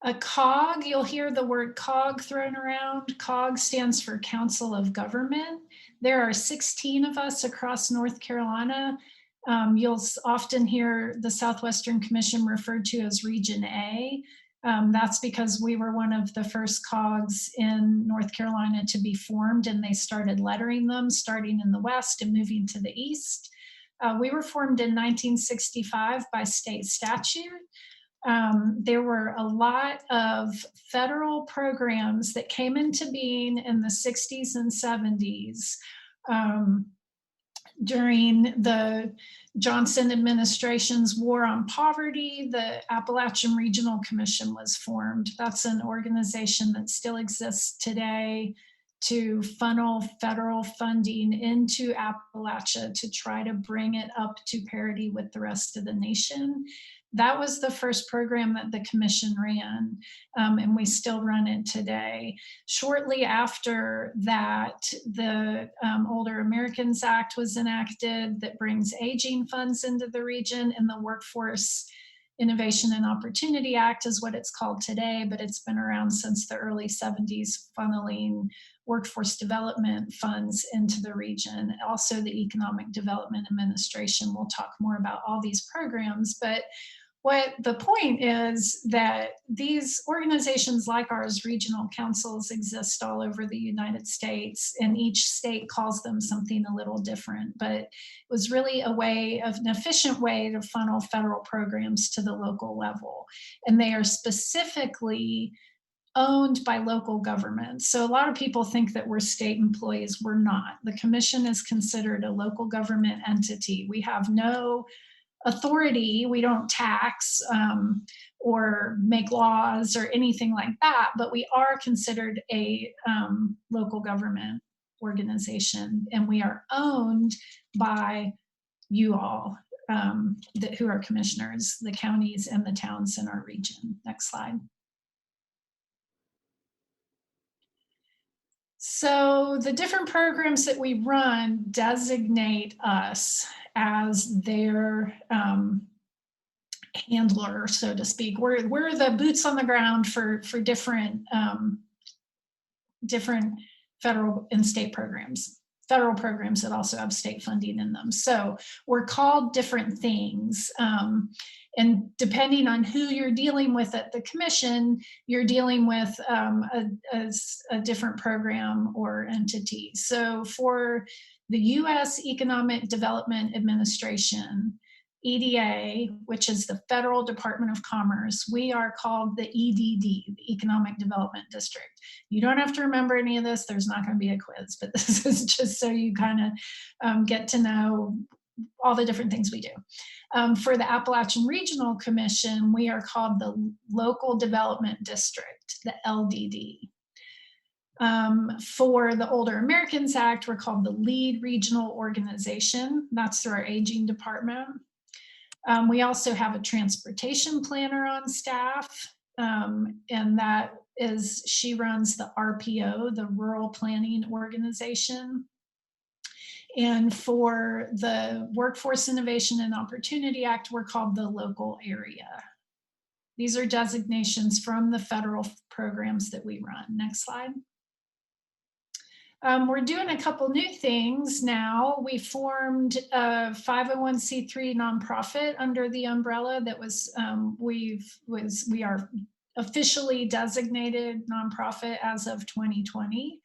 A COG, you'll hear the word COG thrown around. COG stands for Council of Government. There are 16 of us across North Carolina. You'll often hear the Southwestern Commission referred to as Region A. That's because we were one of the first COGs in North Carolina to be formed, and they started lettering them, starting in the west and moving to the east. We were formed in 1965 by state statute. There were a lot of federal programs that came into being in the 60s and 70s. Um, During the Johnson administration's war on poverty, the Appalachian Regional Commission was formed. That's an organization that still exists today to funnel federal funding into Appalachia to try to bring it up to parity with the rest of the nation. That was the first program that the commission ran, and we still run it today. Shortly after that, the Older Americans Act was enacted that brings aging funds into the region, and the Workforce Innovation and Opportunity Act is what it's called today, but it's been around since the early 70s, funneling workforce development funds into the region. Also, the Economic Development Administration will talk more about all these programs, but what the point is that these organizations like ours, regional councils, exist all over the United States, and each state calls them something a little different. But it was really a way of an efficient way to funnel federal programs to the local level. And they are specifically owned by local governments. So a lot of people think that we're state employees. We're not. The commission is considered a local government entity. We have no authority. We don't tax or make laws or anything like that, but we are considered a local government organization, and we are owned by you all who are commissioners, the counties and the towns in our region. Next slide. So the different programs that we run designate us as their handler, so to speak. We're the boots on the ground for different different federal and state programs. Federal programs that also have state funding in them. So we're called different things. And depending on who you're dealing with at the commission, you're dealing with a different program or entity. So for the US Economic Development Administration, EDA, which is the Federal Department of Commerce, we are called the EDD, the Economic Development District. You don't have to remember any of this. There's not going to be a quiz, but this is just so you kind of get to know all the different things we do. For the Appalachian Regional Commission, we are called the Local Development District, the LDD. For the Older Americans Act, we're called the Lead Regional Organization. That's through our aging department. We also have a transportation planner on staff, and that is, she runs the RPO, the Rural Planning Organization. And for the Workforce Innovation and Opportunity Act, we're called the local area. These are designations from the federal programs that we run. Next slide. We're doing a couple new things now. We formed a 501c3 nonprofit under the umbrella that was, we are officially designated nonprofit as of 2020.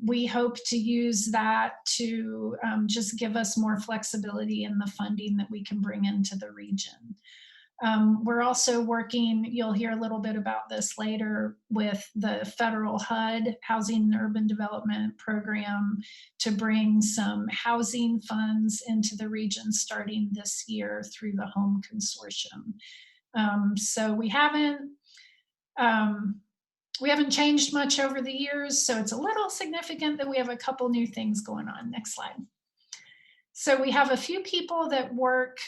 We hope to use that to just give us more flexibility in the funding that we can bring into the region. We're also working, you'll hear a little bit about this later, with the federal HUD, Housing and Urban Development Program, to bring some housing funds into the region starting this year through the Home Consortium. So we haven't changed much over the years, so it's a little significant that we have a couple new things going on. Next slide. So we have a few people that work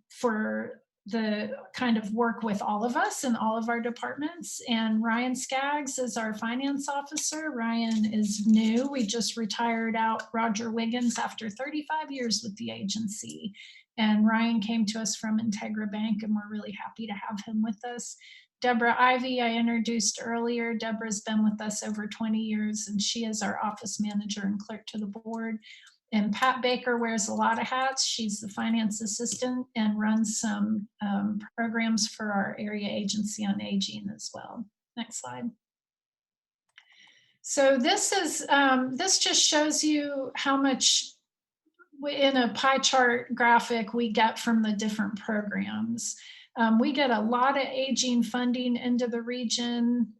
for the kind of work with all of us in all of our departments. And Ryan Skaggs is our finance officer. Ryan is new. We just retired out Roger Wiggins after 35 years with the agency. And Ryan came to us from Integra Bank, and we're really happy to have him with us. Deborah Ivy, I introduced earlier. Deborah's been with us over 20 years, and she is our office manager and clerk to the board. And Pat Baker wears a lot of hats. She's the finance assistant and runs some programs for our area agency on aging as well. Next slide. So this is this just shows you how much in a pie chart graphic we get from the different programs. We get a lot of aging funding into the region.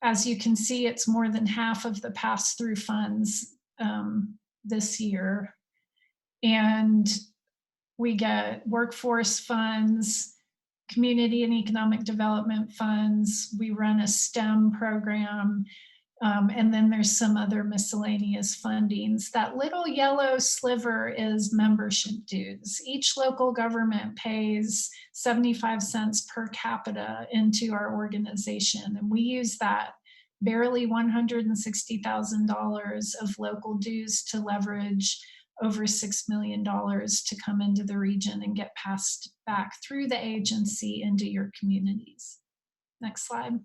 As you can see, it's more than half of the pass-through funds this year. And we get workforce funds, community and economic development funds. We run a STEM program. And then there's some other miscellaneous fundings. That little yellow sliver is membership dues. Each local government pays 75 cents per capita into our organization, and we use that barely $160,000 of local dues to leverage over $6 million to come into the region and get passed back through the agency into your communities. Next slide.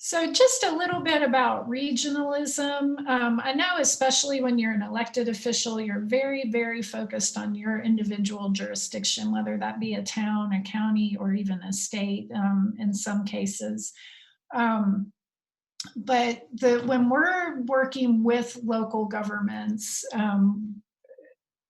So just a little bit about regionalism. I know especially when you're an elected official, you're very, very focused on your individual jurisdiction, whether that be a town, a county, or even a state in some cases. But when we're working with local governments,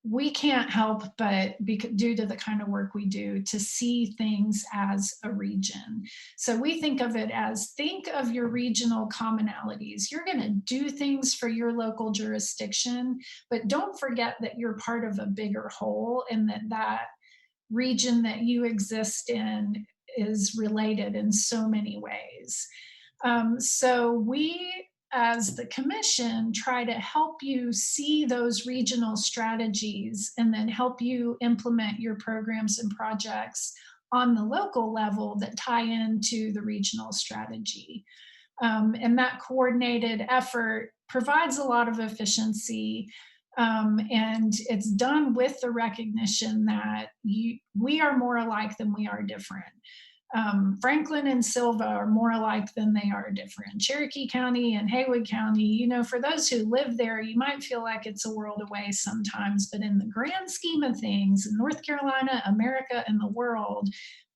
we can't help but, due to the kind of work we do, to see things as a region. So we think of it as, think of your regional commonalities. You're going to do things for your local jurisdiction, but don't forget that you're part of a bigger whole, and that region that you exist in is related in so many ways. So we, as the commission, try to help you see those regional strategies and then help you implement your programs and projects on the local level that tie into the regional strategy. And that coordinated effort provides a lot of efficiency, and it's done with the recognition that we are more alike than we are different. Franklin and Silva are more alike than they are different. Cherokee County and Haywood County, you know, for those who live there, you might feel like it's a world away sometimes, but in the grand scheme of things, in North Carolina, America, and the world,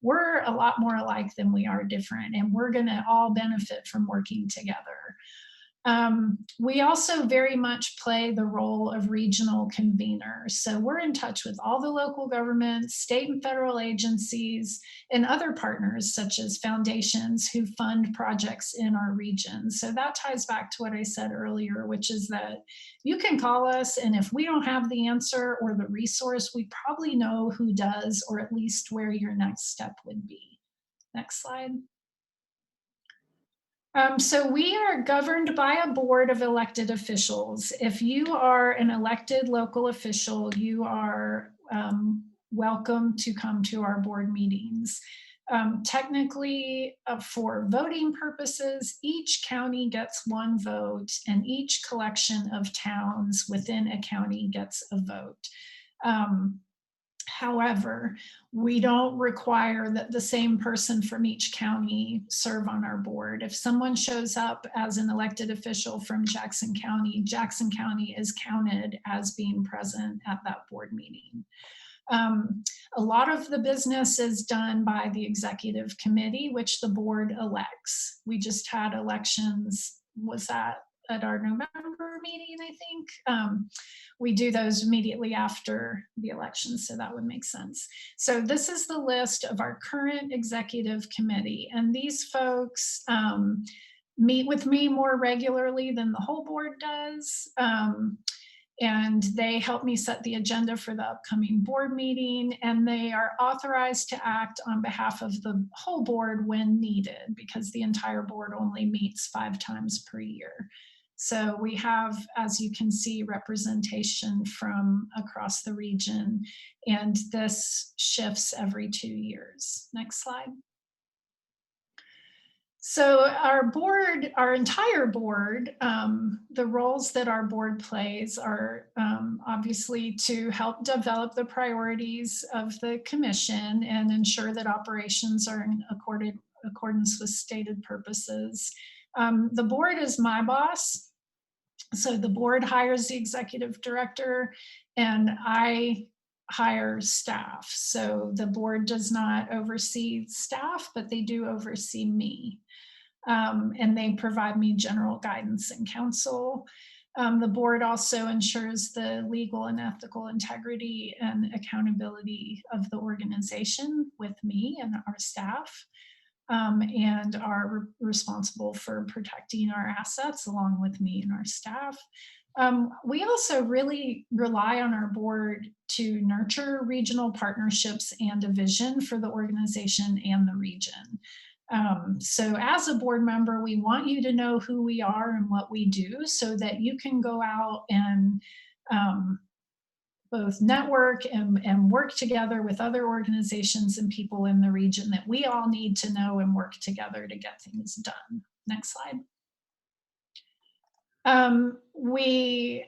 we're a lot more alike than we are different, and we're going to all benefit from working together. We also very much play the role of regional convener. So we're in touch with all the local governments, state and federal agencies, and other partners such as foundations who fund projects in our region. So that ties back to what I said earlier, which is that you can call us, and if we don't have the answer or the resource, we probably know who does, or at least where your next step would be. Next slide. So we are governed by a board of elected officials. If you are an elected local official, you are welcome to come to our board meetings. Technically, for voting purposes, each county gets one vote, and each collection of towns within a county gets a vote. However, we don't require that the same person from each county serve on our board. If someone shows up as an elected official from Jackson County is counted as being present at that board meeting. A lot of the business is done by the executive committee, which the board elects. We just had elections, was that at our November meeting, I think. We do those immediately after the election, so that would make sense. So this is the list of our current executive committee, and these folks meet with me more regularly than the whole board does. And they help me set the agenda for the upcoming board meeting, and they are authorized to act on behalf of the whole board when needed, because the entire board only meets 5 times per year. So we have, as you can see, representation from across the region, and this shifts every 2 years. Next slide. So our board, our entire board, the roles that our board plays are obviously to help develop the priorities of the commission and ensure that operations are in accordance with stated purposes. The board is my boss. So the board hires the executive director and I hire staff. So the board does not oversee staff, but they do oversee me. And they provide me general guidance and counsel. The board also ensures the legal and ethical integrity and accountability of the organization with me and our staff, and are responsible for protecting our assets along with me and our staff. We also really rely on our board to nurture regional partnerships and a vision for the organization and the region. So as a board member, we want you to know who we are and what we do so that you can go out and both network and work together with other organizations and people in the region that we all need to know and work together to get things done. Next slide. We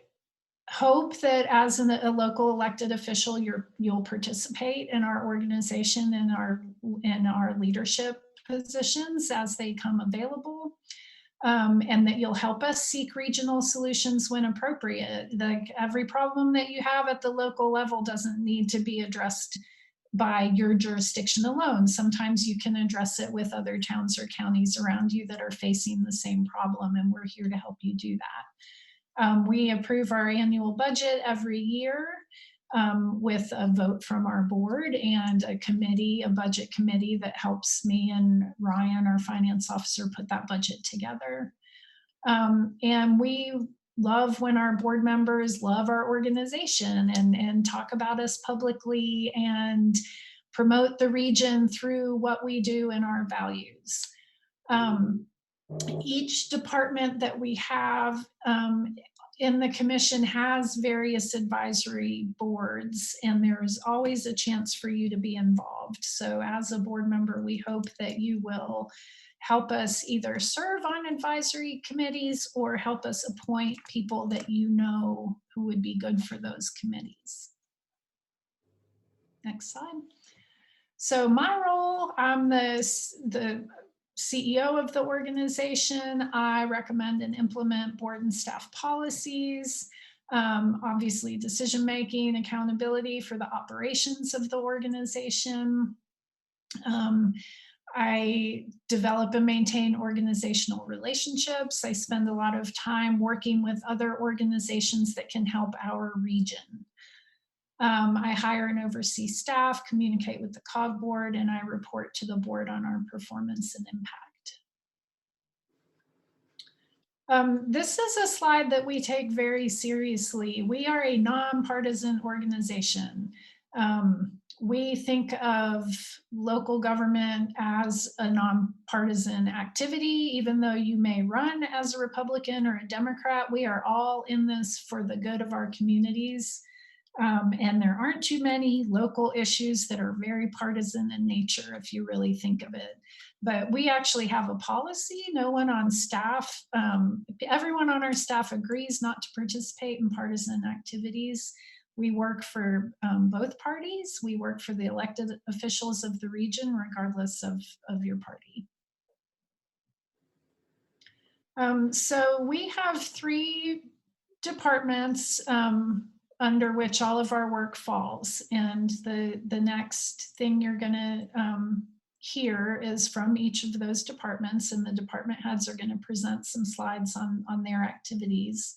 hope that as a local elected official, you'll participate in our organization and our leadership positions as they come available, and that you'll help us seek regional solutions when appropriate. Like every problem that you have at the local level doesn't need to be addressed by your jurisdiction alone. Sometimes you can address it with other towns or counties around you that are facing the same problem, and we're here to help you do that. We approve our annual budget every year with a vote from our board and a committee, a budget committee that helps me and Ryan, our finance officer, put that budget together. And we love when our board members love our organization and talk about us publicly and promote the region through what we do and our values. Each department that we have in the commission has various advisory boards, and there's always a chance for you to be involved. So as a board member, we hope that you will help us either serve on advisory committees or help us appoint people that you know who would be good for those committees. Next slide. So my role, I'm the CEO of the organization. I recommend and implement board and staff policies, obviously decision-making, accountability for the operations of the organization. I develop and maintain organizational relationships. I spend a lot of time working with other organizations that can help our region. I hire and oversee staff, communicate with the COG board, and I report to the board on our performance and impact. This is a slide that we take very seriously. We are a nonpartisan organization. We think of local government as a nonpartisan activity. Even though you may run as a Republican or a Democrat, we are all in this for the good of our communities. And there aren't too many local issues that are very partisan in nature, if you really think of it. But we actually have a policy. No one on staff, everyone on our staff agrees not to participate in partisan activities. We work for both parties. We work for the elected officials of the region, regardless of your party. So we have 3 departments under which all of our work falls. And the next thing you're gonna hear is from each of those departments, and the department heads are gonna present some slides on their activities.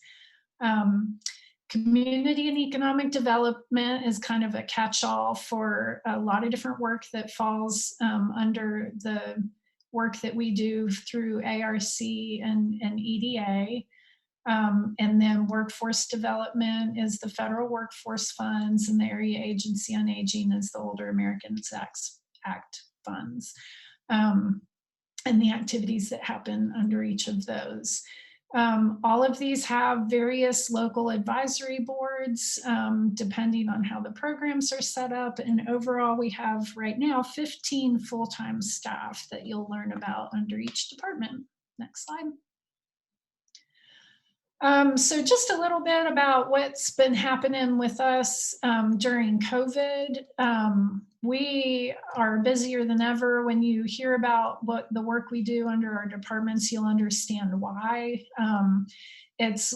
Community and economic development is kind of a catch-all for a lot of different work that falls under the work that we do through ARC and EDA. And then workforce development is the federal workforce funds, and the Area Agency on Aging is the Older Americans Act funds, and the activities that happen under each of those. All of these have various local advisory boards, depending on how the programs are set up. And overall, we have right now 15 full-time staff that you'll learn about under each department. Next slide. So just a little bit about what's been happening with us during COVID. We are busier than ever. When you hear about what the work we do under our departments, you'll understand why.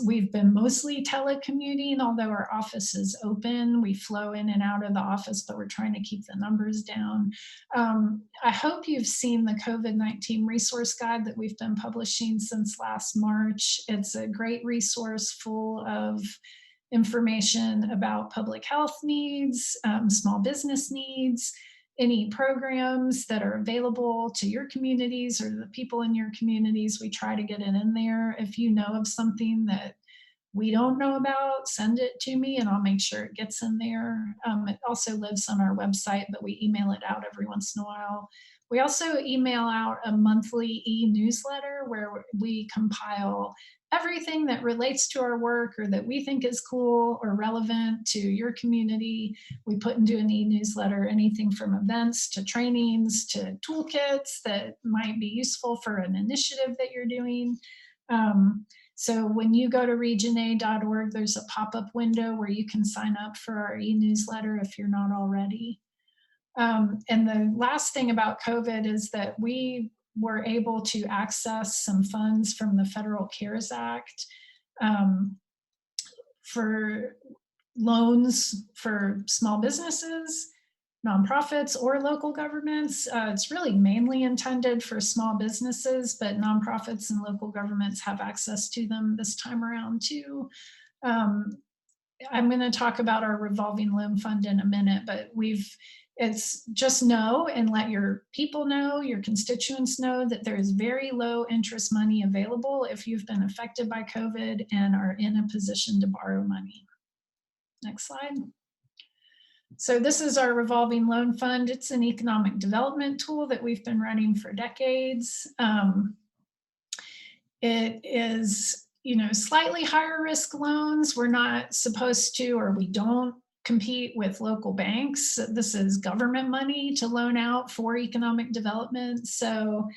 We've been mostly telecommuting, although our office is open. We flow in and out of the office, but we're trying to keep the numbers down. I hope you've seen the COVID-19 resource guide that we've been publishing since last March. It's a great resource full of information about public health needs, small business needs, any programs that are available to your communities or the people in your communities. We try to get it in there. If you know of something that we don't know about, send it to me and I'll make sure it gets in there. It also lives on our website, but we email it out every once in a while. We also email out a monthly e-newsletter where we compile everything that relates to our work or that we think is cool or relevant to your community. We put into an e-newsletter anything from events to trainings to toolkits that might be useful for an initiative that you're doing. So when you go to regiona.org, there's a pop-up window where you can sign up for our e-newsletter if you're not already. And the last thing about COVID is that we were able to access some funds from the Federal CARES Act for loans for small businesses, nonprofits, or local governments. It's really mainly intended for small businesses, but nonprofits and local governments have access to them this time around too. I'm going to talk about our revolving loan fund in a minute, but it's just know and let your people know, your constituents know that there is very low interest money available if you've been affected by COVID and are in a position to borrow money. Next slide. So this is our revolving loan fund. It's an economic development tool that we've been running for decades. It is, slightly higher risk loans. We're not supposed to, or we don't compete with local banks. This is government money to loan out for economic development. So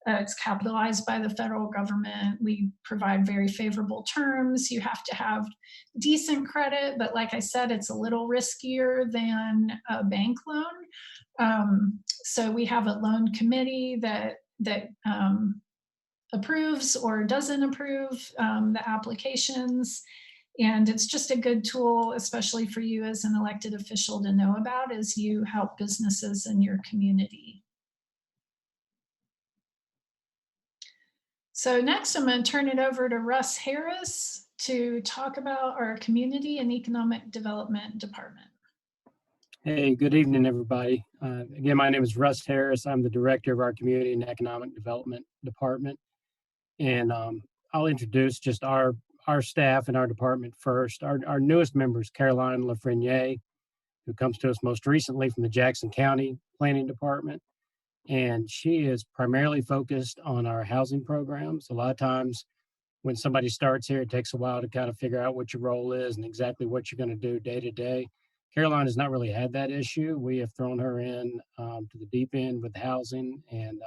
it's capitalized by the federal government. We provide very favorable terms. You have to have decent credit, but like I said, it's a little riskier than a bank loan. So we have a loan committee that approves or doesn't approve the applications. And it's just a good tool, especially for you as an elected official to know about as you help businesses in your community. So next, I'm going to turn it over to Russ Harris to talk about our Community and Economic Development Department. Hey, good evening, everybody. Again, my name is Russ Harris. I'm the director of our Community and Economic Development Department. And I'll introduce just our staff and our department first. Our newest member is Caroline Lafreniere, who comes to us most recently from the Jackson County Planning Department. And she is primarily focused on our housing programs. A lot of times when somebody starts here, it takes a while to kind of figure out what your role is and exactly what you're going to do day to day. Caroline has not really had that issue. We have thrown her in to the deep end with housing, and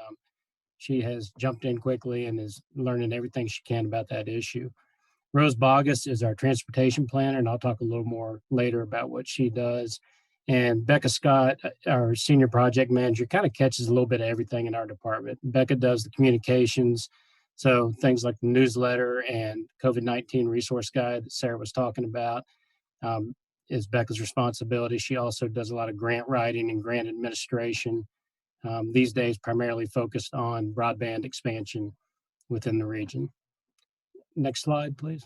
she has jumped in quickly and is learning everything she can about that issue. Rose Bogus is our transportation planner, and I'll talk a little more later about what she does. And Becca Scott, our senior project manager, kind of catches a little bit of everything in our department. Becca does the communications, so things like the newsletter and COVID-19 resource guide that Sarah was talking about is Becca's responsibility. She also does a lot of grant writing and grant administration, these days primarily focused on broadband expansion within the region. Next slide, please.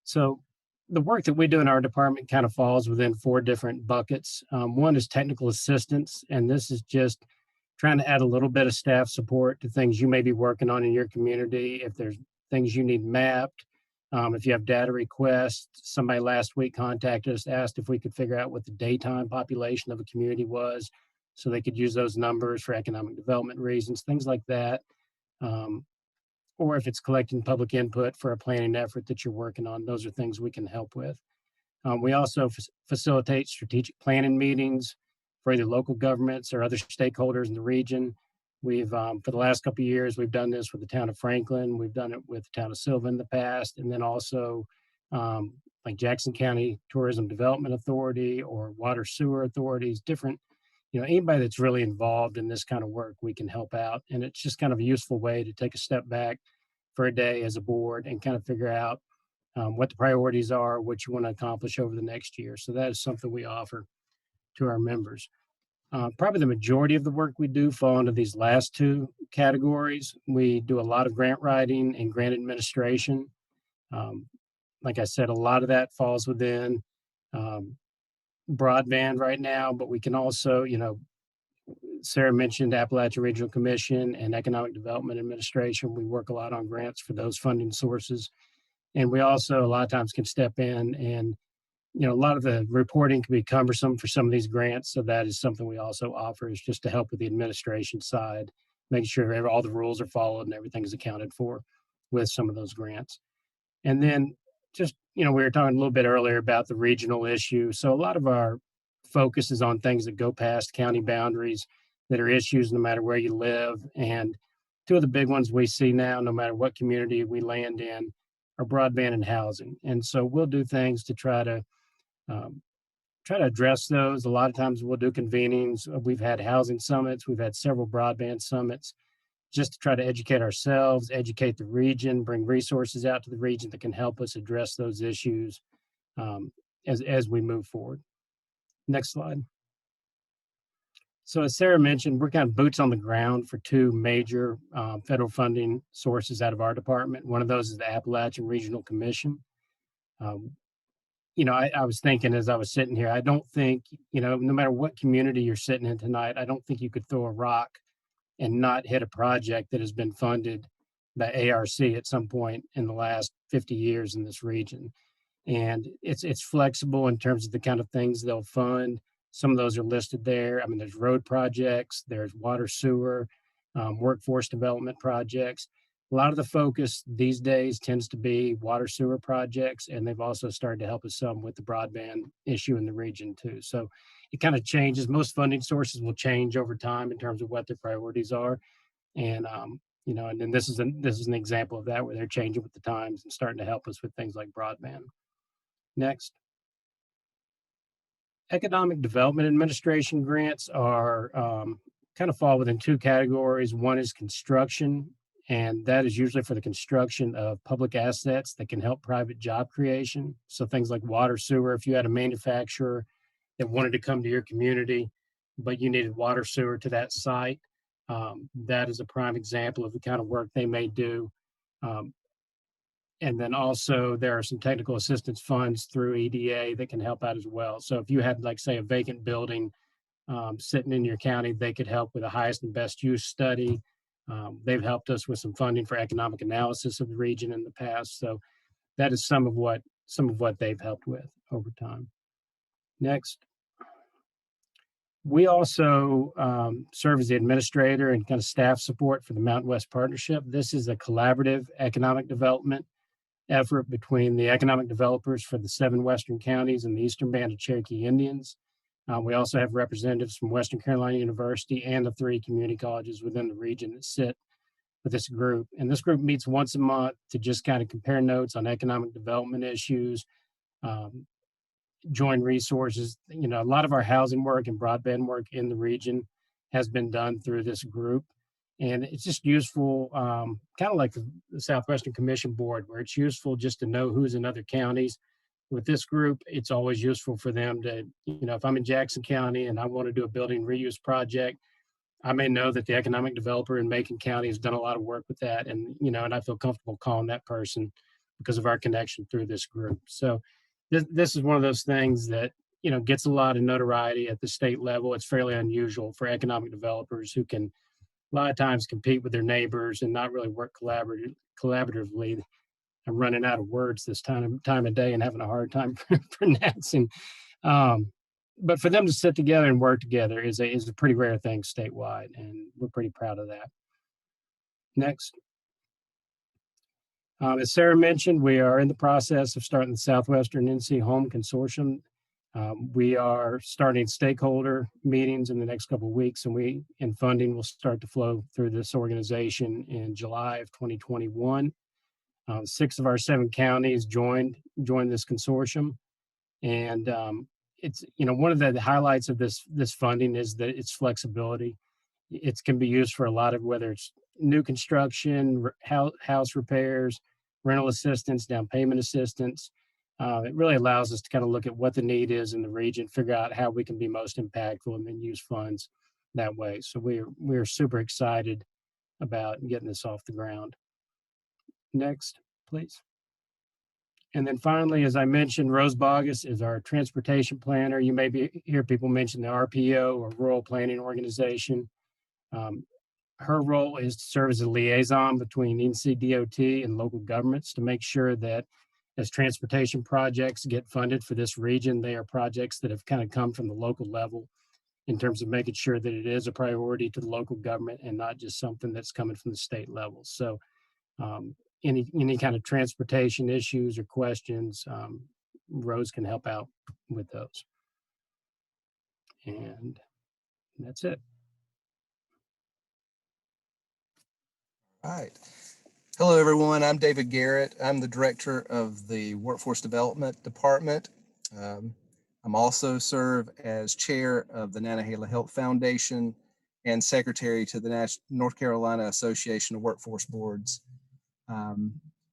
So the work that we do in our department kind of falls within 4 different buckets. One is technical assistance, and this is just trying to add a little bit of staff support to things you may be working on in your community. If there's things you need mapped, if you have data requests. Somebody last week contacted us, asked if we could figure out what the daytime population of a community was so they could use those numbers for economic development reasons, things like that. or if it's collecting public input for a planning effort that you're working on, those are things we can help with. We also facilitate strategic planning meetings for either local governments or other stakeholders in the region. We've, for the last couple of years, we've done this with the town of Franklin. We've done it with the town of Silva in the past, and then also um, like Jackson County Tourism Development Authority or Water Sewer Authorities, different, anybody that's really involved in this kind of work, we can help out. And it's just kind of a useful way to take a step back for a day as a board and kind of figure out what the priorities are, what you want to accomplish over the next year. So that is something we offer to our members. Probably the majority of the work we do fall into these last two categories. We do a lot of grant writing and grant administration. Um, like I said, a lot of that falls within um, broadband right now, but we can also, Sarah mentioned Appalachian Regional Commission and Economic Development Administration. We work a lot on grants for those funding sources. And we also a lot of times can step in and, a lot of the reporting can be cumbersome for some of these grants. So that is something we also offer, is just to help with the administration side, making sure all the rules are followed and everything is accounted for with some of those grants. And then just, we were talking a little bit earlier about the regional issue. So a lot of our focus is on things that go past county boundaries, that are issues no matter where you live. And two of the big ones we see now, no matter what community we land in, are broadband and housing. And so we'll do things to um, try to address those. A lot of times we'll do convenings. We've had housing summits. We've had several broadband summits, just to try to educate ourselves, educate the region, bring resources out to the region that can help us address those issues as we move forward. Next slide. So as Sarah mentioned, we're kind of boots on the ground for two major federal funding sources out of our department. One of those is the Appalachian Regional Commission. Um, I was thinking as I was sitting here, I don't think, no matter what community you're sitting in tonight, I don't think you could throw a rock and not hit a project that has been funded by ARC at some point in the last 50 years in this region. And it's flexible in terms of the kind of things they'll fund. Some of those are listed there. I mean, there's road projects, there's water sewer, workforce development projects. A lot of the focus these days tends to be water sewer projects, and they've also started to help us some with the broadband issue in the region too. So it kind of changes. Most funding sources will change over time in terms of what their priorities are. And and then this is an example of that, where they're changing with the times and starting to help us with things like broadband. Next. Economic Development Administration grants are kind of fall within two categories. One is construction, and that is usually for the construction of public assets that can help private job creation. So things like water, sewer. If you had a manufacturer that wanted to come to your community, but you needed water, sewer to that site, that is a prime example of the kind of work they may do. Um, And then also there are some technical assistance funds through EDA that can help out as well. So if you had, like, say, a vacant building sitting in your county, they could help with a highest and best use study. They've helped us with some funding for economic analysis of the region in the past. So that is some of what they've helped with over time. Next. We also serve as the administrator and kind of staff support for the Mountain West Partnership. This is a collaborative economic development effort between the economic developers for the 7 Western counties and the Eastern Band of Cherokee Indians. We also have representatives from Western Carolina University and the 3 community colleges within the region that sit with this group. And this group meets once a month to just kind of compare notes on economic development issues, join resources. A lot of our housing work and broadband work in the region has been done through this group. And it's just useful, kind of like the Southwestern Commission Board, where it's useful just to know who's in other counties. With this group, it's always useful for them to, if I'm in Jackson County and I want to do a building reuse project, I may know that the economic developer in Macon County has done a lot of work with that. And, and I feel comfortable calling that person because of our connection through this group. So this is one of those things that, gets a lot of notoriety at the state level. It's fairly unusual for economic developers who can a lot of times compete with their neighbors and not really work collaboratively. I'm running out of words this time of day and having a hard time pronouncing. But for them to sit together and work together is a pretty rare thing statewide, and we're pretty proud of that. Next. As Sarah mentioned, we are in the process of starting the Southwestern NC Home Consortium. We are starting stakeholder meetings in the next couple of weeks, and funding will start to flow through this organization in July of 2021. 6 of our 7 counties joined this consortium, and it's one of the highlights of this funding is that its flexibility. It can be used for a lot of, whether it's new construction, house repairs, rental assistance, down payment assistance. It really allows us to kind of look at what the need is in the region, figure out how we can be most impactful, and then use funds that way. So we're super excited about getting this off the ground. Next, please. And then finally, as I mentioned, Rose Bogus is our transportation planner. You may hear people mention the RPO, or Rural Planning Organization. Her role is to serve as a liaison between NCDOT and local governments to make sure that as transportation projects get funded for this region, they are projects that have kind of come from the local level, in terms of making sure that it is a priority to the local government and not just something that's coming from the state level. So any kind of transportation issues or questions, Rose can help out with those. And that's it. All right. Hello, everyone. I'm David Garrett. I'm the director of the Workforce Development Department. I'm also serve as chair of the Nantahala Health Foundation and secretary to the North Carolina Association of Workforce Boards.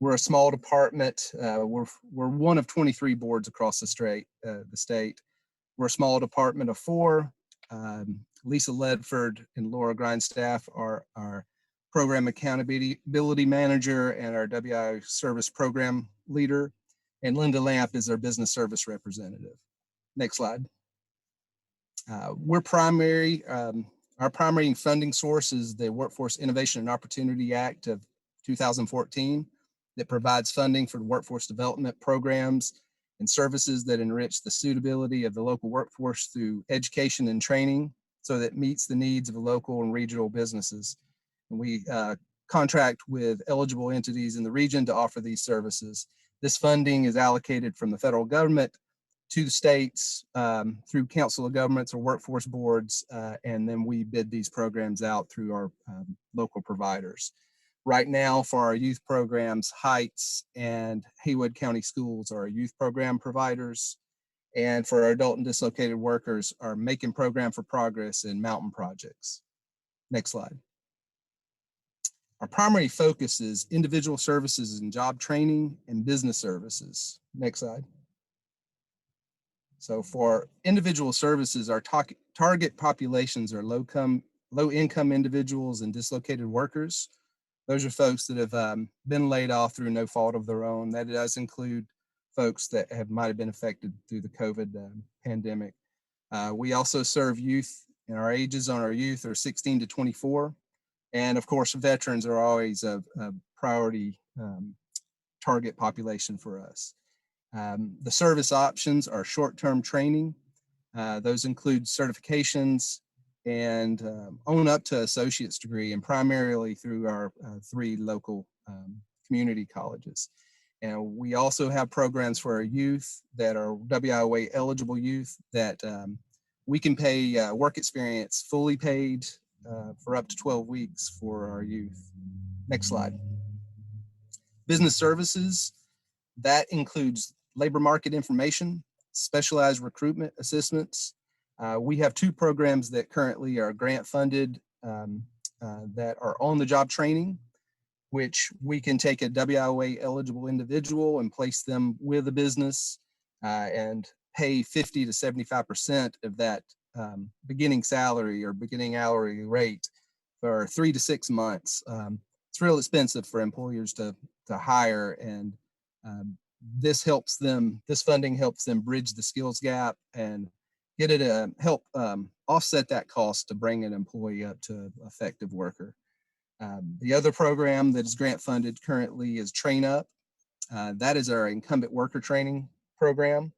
We're a small department. We're one of 23 boards across the state. We're a small department of 4. Lisa Ledford and Laura Grindstaff are our program accountability manager and our WI service program leader, and Linda Lamp is our business service representative. Next slide. Our primary funding source is the Workforce Innovation and Opportunity Act of 2014 that provides funding for workforce development programs and services that enrich the suitability of the local workforce through education and training, so that it meets the needs of local and regional businesses. And we contract with eligible entities in the region to offer these services. This funding is allocated from the federal government to the states through Council of Governments or workforce boards, and then we bid these programs out through our local providers. Right now, for our youth programs, Heights and Haywood County Schools are our youth program providers. And for our adult and dislocated workers, are Making Program for Progress and Mountain Projects. Next slide. Our primary focus is individual services and job training and business services. Next slide. So for individual services, our target populations are low-income individuals and dislocated workers. Those are folks that have been laid off through no fault of their own. That does include folks that might have been affected through the COVID pandemic. We also serve youth, and our ages on our youth are 16 to 24. And of course, veterans are always a priority target population for us. The service options are short-term training. Those include certifications and on up to associate's degree, and primarily through our 3 local community colleges. And we also have programs for our youth that are WIOA eligible youth that we can pay work experience fully paid for up to 12 weeks for our youth. Next slide. Business services, that includes labor market information, specialized recruitment assistance. We have 2 programs that currently are grant funded that are on the job training, which we can take a WIOA eligible individual and place them with a business and pay 50 to 75% of that beginning salary or beginning hourly rate for 3 to 6 months. It's real expensive for employers to hire, and this funding helps them bridge the skills gap and get it to help offset that cost to bring an employee up to effective worker. The other program that is grant funded currently is Train Up. That is our incumbent worker training program.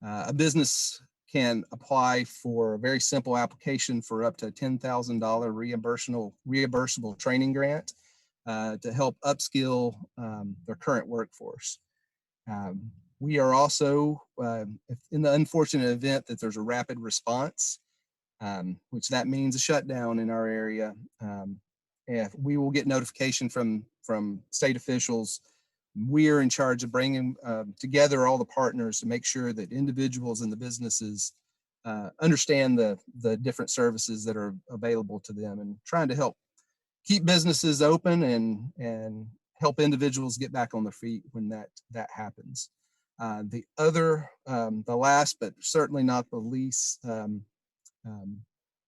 A business can apply for a very simple application for up to $10,000 reimbursable training grant. to help upskill their current workforce. We are also, in the unfortunate event that there's a rapid response, which that means a shutdown in our area, if we will get notification from state officials. We are in charge of bringing together all the partners to make sure that individuals and the businesses understand the different services that are available to them, and trying to help keep businesses open and help individuals get back on their feet when that happens. The last, but certainly not the least,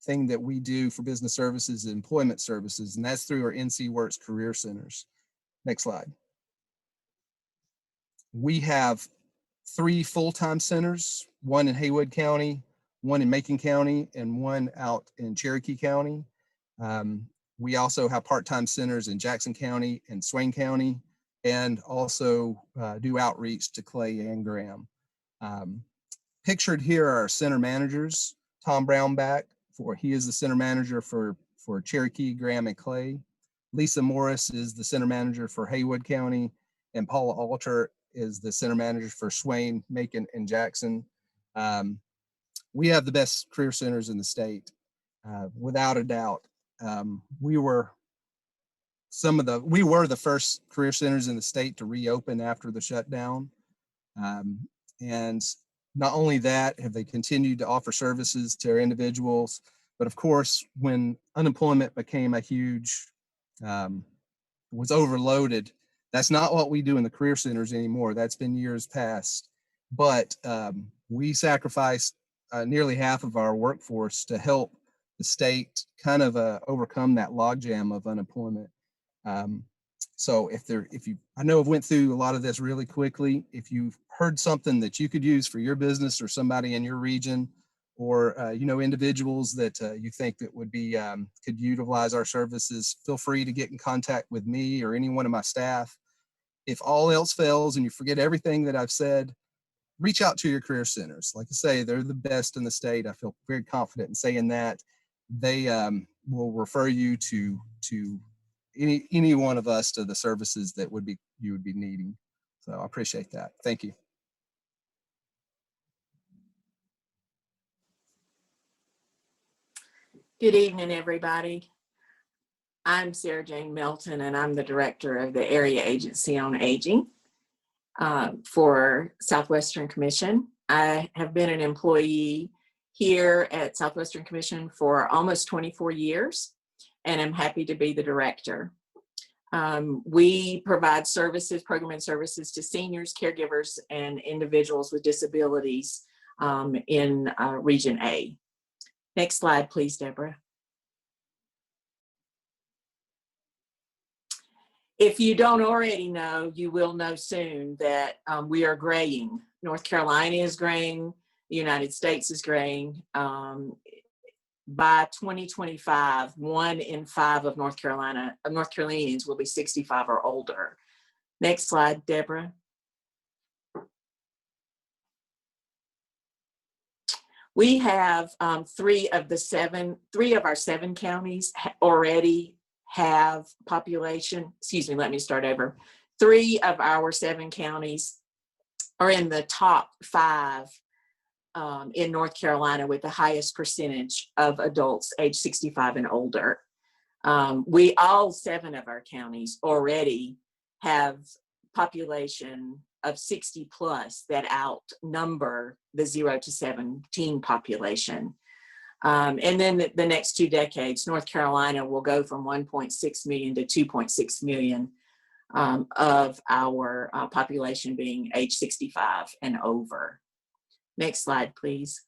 thing that we do for business services is employment services, and that's through our NC Works Career Centers. Next slide. We have 3 full-time centers, one in Haywood County, one in Macon County, and one out in Cherokee County. We also have part-time centers in Jackson County and Swain County, and also do outreach to Clay and Graham. Pictured here are our center managers. Tom Brownback, he is the center manager for Cherokee, Graham, and Clay. Lisa Morris is the center manager for Haywood County, and Paula Alter is the center manager for Swain, Macon, and Jackson. We have the best career centers in the state, without a doubt. We were the first career centers in the state to reopen after the shutdown. And not only that, have they continued to offer services to our individuals, but of course, when unemployment became a huge, was overloaded, that's not what we do in the career centers anymore. That's been years past. But we sacrificed nearly half of our workforce to help the state kind of overcome that logjam of unemployment. So I know I've went through a lot of this really quickly. If you've heard something that you could use for your business or somebody in your region, or individuals that you think that would be could utilize our services, feel free to get in contact with me or any one of my staff. If all else fails and you forget everything that I've said, reach out to your career centers. Like I say, they're the best in the state. I feel very confident in saying that. They will refer you to any one of us to the services that you would be needing. So I appreciate that. Thank you. Good evening, everybody. I'm Sarah Jane Melton, and I'm the director of the Area Agency on Aging for Southwestern Commission. I have been an employee here at Southwestern Commission for almost 24 years, and I'm happy to be the director. We provide program and services to seniors, caregivers, and individuals with disabilities in Region A. Next slide, please, Deborah. If you don't already know, you will know soon that we are graying. North Carolina is graying. The United States is graying. By 2025, 1 in 5 of North Carolinians will be 65 or older. Next slide, Deborah. We have 3 of our 7 counties already have population. Excuse me, let me start over. 3 of our 7 counties are in the top 5 in North Carolina with the highest percentage of adults age 65 and older. All 7 of our counties already have population of 60 plus that outnumber the 0 to 17 population. And then the next 2 decades, North Carolina will go from 1.6 million to 2.6 million of our population being age 65 and over. Next slide, please.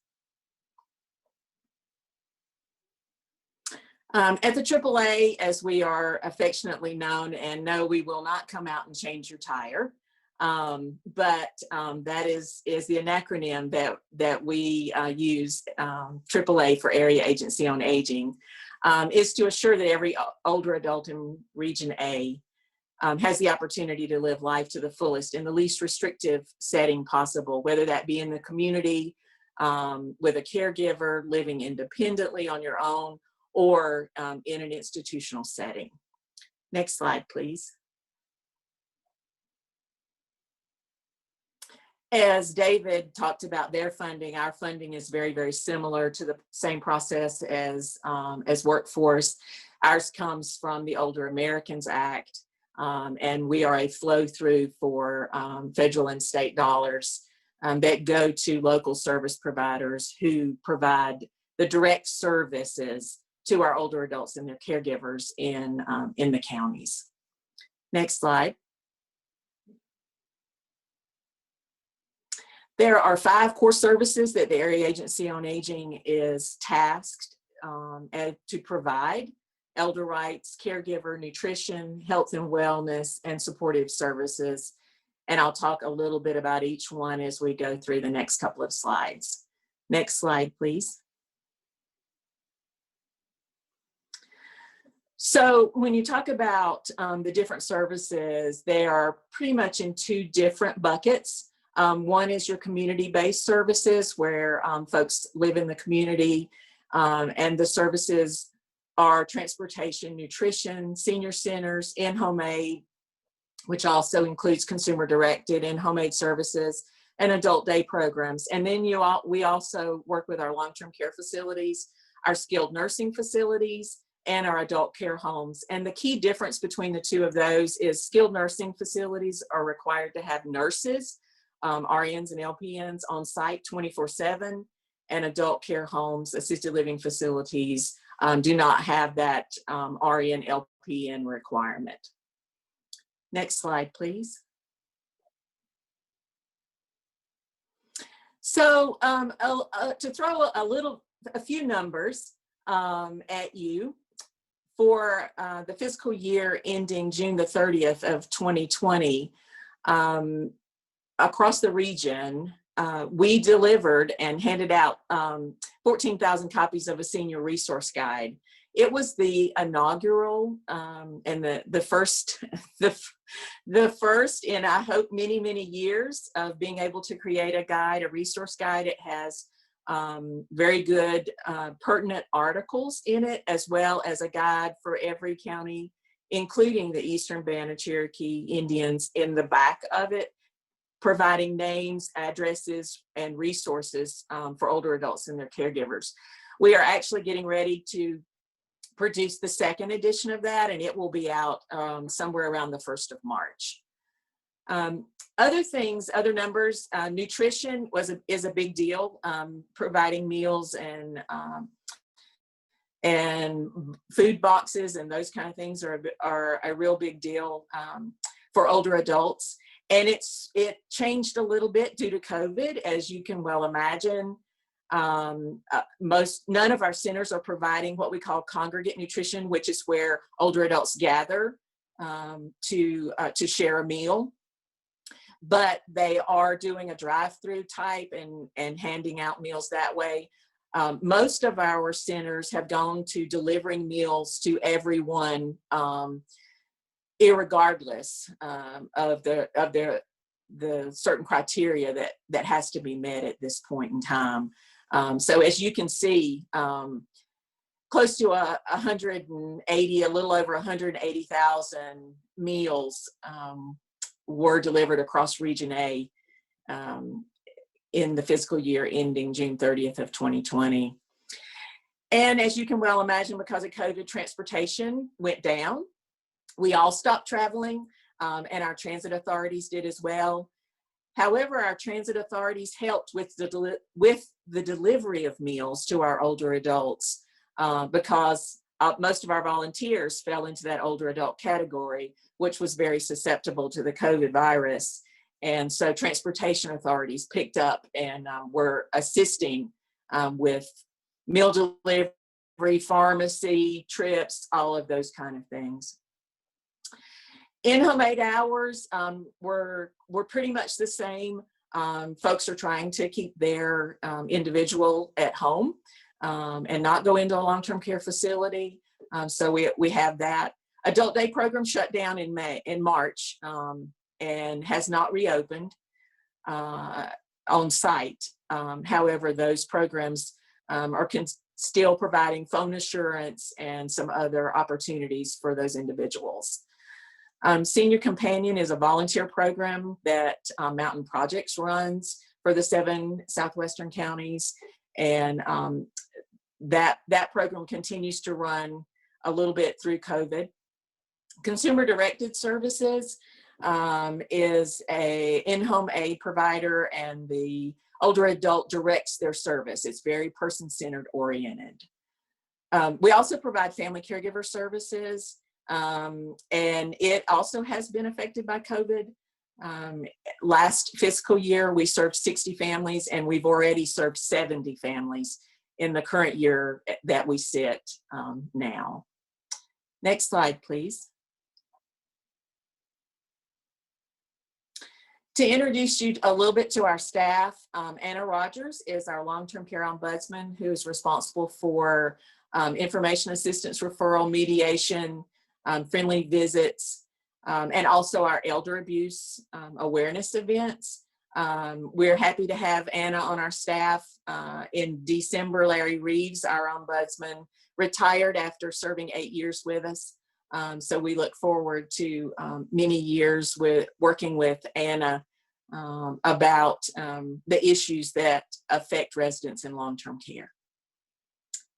At the AAA, as we are affectionately known, and no, we will not come out and change your tire. But that is the acronym that we use, AAA for Area Agency on Aging, is to assure that every older adult in Region A has the opportunity to live life to the fullest in the least restrictive setting possible, whether that be in the community, with a caregiver, living independently on your own, or in an institutional setting. Next slide, please. As David talked about their funding, our funding is very, very similar to the same process as workforce. Ours comes from the Older Americans Act, and we are a flow through for federal and state dollars that go to local service providers who provide the direct services to our older adults and their caregivers in the counties. Next slide. There are 5 core services that the Area Agency on Aging is tasked to provide: elder rights, caregiver, nutrition, health and wellness, and supportive services. And I'll talk a little bit about each one as we go through the next couple of slides. Next slide, please. So when you talk about the different services, they are pretty much in 2 different buckets. One is your community-based services, where folks live in the community, and the services are transportation, nutrition, senior centers, in-home aid, which also includes consumer-directed in-home aid services, and adult day programs. And then we also work with our long-term care facilities, our skilled nursing facilities, and our adult care homes. And the key difference between the 2 of those is skilled nursing facilities are required to have nurses, RNs and LPNs on site 24/7, and adult care homes, assisted living facilities do not have that RN, LPN requirement. Next slide, please. So to throw a few numbers at you, for the fiscal year ending June the 30th of 2020, across the region, we delivered and handed out 14,000 copies of a senior resource guide. It was the inaugural and the first in, I hope, many, many years of being able to create a guide, a resource guide. It has very good pertinent articles in it, as well as a guide for every county, including the Eastern Band of Cherokee Indians in the back of it, providing names, addresses, and resources for older adults and their caregivers. We are actually getting ready to produce the 2nd edition of that, and it will be out somewhere around the 1st of March. Other things, other numbers, nutrition is a big deal. Providing meals and food boxes and those kind of things are a real big deal for older adults. And it changed a little bit due to COVID, as you can well imagine. None of our centers are providing what we call congregate nutrition, which is where older adults gather to share a meal. But they are doing a drive-through type and handing out meals that way. Most of our centers have gone to delivering meals to everyone, irregardless of the certain criteria that has to be met at this point in time. So as you can see, close to 180, a little over 180,000 meals were delivered across Region A in the fiscal year ending June 30th of 2020. And as you can well imagine, because of COVID, transportation went down. We all stopped traveling, and our transit authorities did as well. However, our transit authorities helped with the delivery of meals to our older adults because most of our volunteers fell into that older adult category, which was very susceptible to the COVID virus. And so transportation authorities picked up and were assisting with meal delivery, pharmacy, trips, all of those kind of things. In-home aid hours were pretty much the same. Folks are trying to keep their individual at home and not go into a long-term care facility. So we have that. Adult day program shut down in March and has not reopened on site. However, those programs are still providing phone assurance and some other opportunities for those individuals. Senior Companion is a volunteer program that Mountain Projects runs for the 7 southwestern counties. And that program continues to run a little bit through COVID. Consumer Directed Services is a in-home aid provider, and the older adult directs their service. It's very person-centered oriented. We also provide family caregiver services, and it also has been affected by COVID. Last fiscal year, we served 60 families, and we've already served 70 families in the current year that we sit now. Next slide, please. To introduce you a little bit to our staff, Anna Rogers is our long-term care ombudsman, who is responsible for information assistance, referral, mediation, friendly visits, and also our elder abuse awareness events. We're happy to have Anna on our staff. In December, Larry Reeves, our ombudsman, retired after serving 8 years with us. So we look forward to many years with working with Anna about the issues that affect residents in long-term care.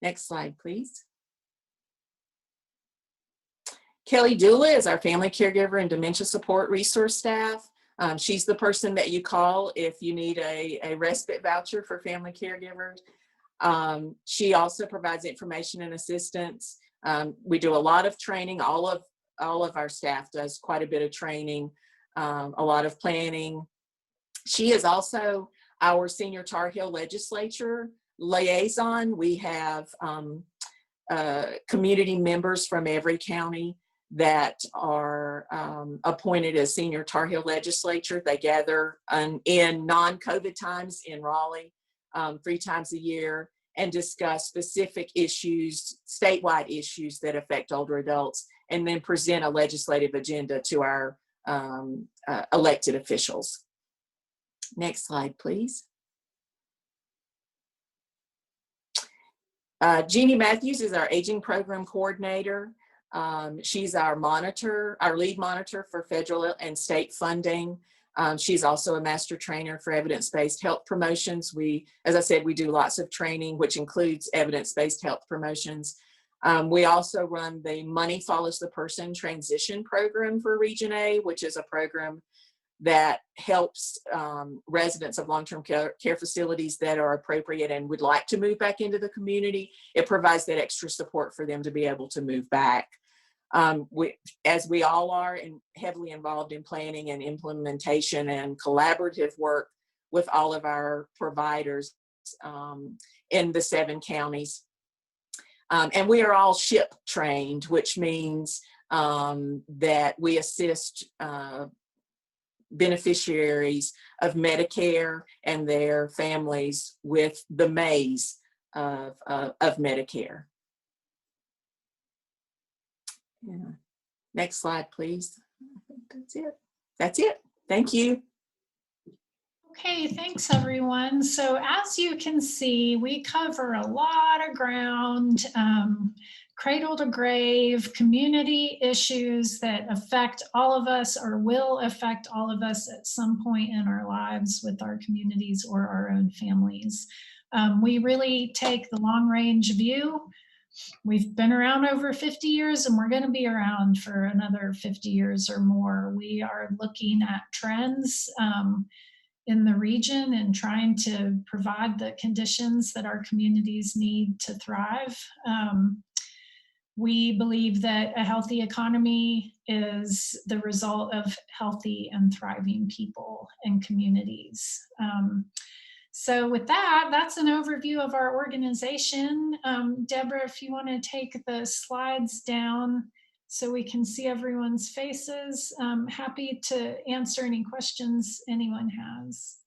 Next slide, please. Kelly Dula is our family caregiver and dementia support resource staff. She's the person that you call if you need a respite voucher for family caregivers. She also provides information and assistance. We do a lot of training. All of our staff does quite a bit of training, a lot of planning. She is also our senior Tar Heel legislature liaison. We have community members from every county that are appointed as senior Tar Heel legislature. They gather in non-COVID times in Raleigh 3 times a year and discuss specific issues, statewide issues that affect older adults, and then present a legislative agenda to our elected officials. Next slide, please. Jeannie Matthews is our aging program coordinator. She's our lead monitor for federal and state funding. She's also a master trainer for evidence-based health promotions. As I said, we do lots of training, which includes evidence-based health promotions. We also run the Money Follows the Person transition program for Region A, which is a program that helps residents of long-term care facilities that are appropriate and would like to move back into the community. It provides that extra support for them to be able to move back. As we all are heavily involved in planning and implementation and collaborative work with all of our providers in the 7 counties. And we are all SHIP trained, which means that we assist beneficiaries of Medicare and their families with the maze of Medicare. Yeah. Next slide, please. I think that's it. That's it. Thank you. Okay, thanks everyone. So as you can see, we cover a lot of ground, cradle to grave, community issues that affect all of us or will affect all of us at some point in our lives with our communities or our own families. We really take the long range view. We've been around over 50 years and we're going to be around for another 50 years or more. We are looking at trends in the region and trying to provide the conditions that our communities need to thrive. We believe that a healthy economy is the result of healthy and thriving people and communities. So with that, that's an overview of our organization. Deborah, if you want to take the slides down so we can see everyone's faces, I'm happy to answer any questions anyone has.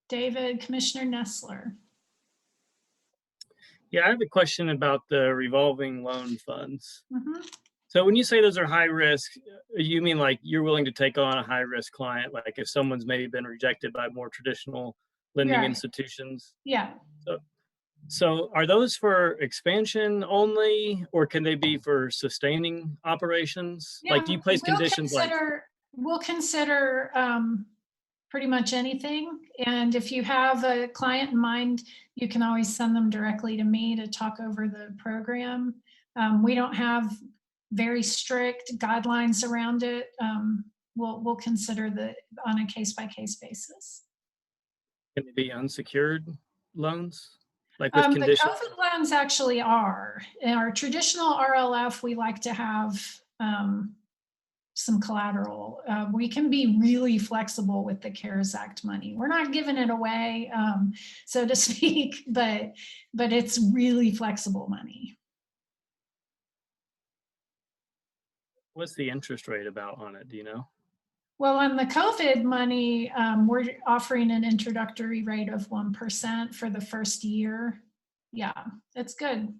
David, Commissioner Nestler. Yeah, I have a question about the revolving loan funds. Mm-hmm. So when you say those are high risk, you mean like you're willing to take on a high risk client, like if someone's maybe been rejected by more traditional lending Right. institutions? Yeah. So are those for expansion only, or can they be for sustaining operations? Like, do you place conditions like, We'll consider pretty much anything. And if you have a client in mind, you can always send them directly to me to talk over the program. We don't have very strict guidelines around it. We'll consider on a case-by-case basis. can they be unsecured loans? Like with The conditions? COVID loans actually are. In our traditional RLF, we like to have some collateral. We can be really flexible with the CARES Act money. We're not giving it away, so to speak, but it's really flexible money. What's the interest rate about on it? Do you know? Well, on the COVID money, we're offering an introductory rate of 1% for the first year. Yeah, it's good.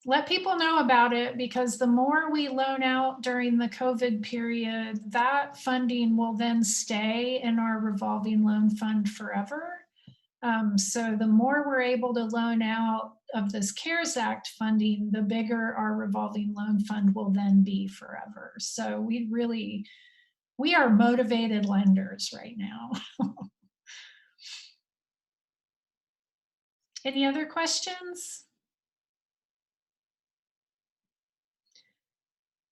Let people know about it, because the more we loan out during the COVID period, that funding will then stay in our revolving loan fund forever. So the more we're able to loan out of this CARES Act funding, the bigger our revolving loan fund will then be forever. So we are motivated lenders right now. Any other questions?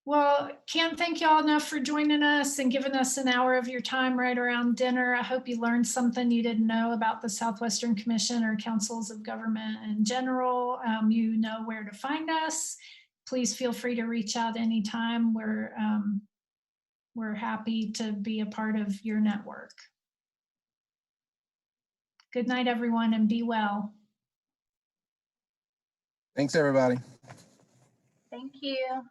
Well, can't thank y'all enough for joining us and giving us an hour of your time right around dinner. I hope you learned something you didn't know about the Southwestern Commission or councils of government in general. You know where to find us. Please feel free to reach out anytime. We're happy to be a part of your network. Good night, everyone, and be well. Thanks, everybody. Thank you.